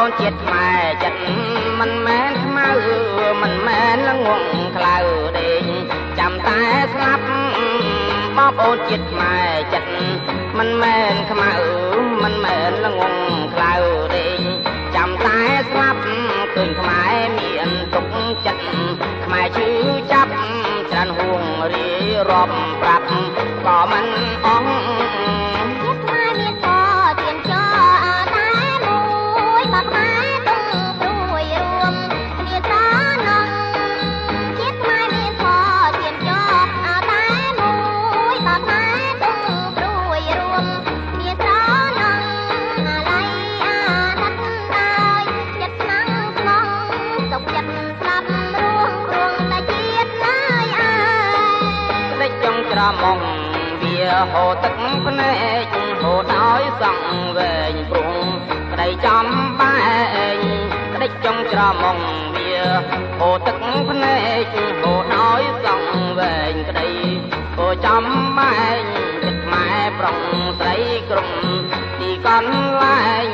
អូនជាតិខ្មែរចិត្តមិនមែនខ្មៅមិនមែនល្ងងក្លៅដេញចាំតែស្លាប់បងអូនជាតិខ្មែរចិត្តមិនមែនខ្មៅមិនមែនល្ងងក្លៅដេញចាំតែស្លាប់ឃើញខ្មែរមានទុកចិត្តខ្មែរឈឺចាប់ច្រើនហួងរីរាប់ប្រាប់ក៏មិនអស់ជាតិខ្មែរមានក៏ទៀនចោតែមួយបាក់ខ្មែរទុំព្រួយរួមគ្នាស្រណងជាតិខ្មែរមានក៏ទៀនចោតែមួយបាក់ខ្មែរទុំព្រួយរួមគ្នាស្រណងអាឡ័យអាណិតអើយចិត្តស្នងស្មងសុខចិត្តស្លាប់រួងរួងតែជាតិណាយអើយតិចចង់ច្រមុំវាហូរទឹកភ្នែកហូរដោយសង្វែងព្រោះក្តីចំបែងក្តីចង់ច្រមុំវាហូរទឹកភ្នែកហូរដោយសង្វែងក្តីហូរចំបែងចិត្តខ្មែរប្រុងស្រីក្រុមទីកន្លែង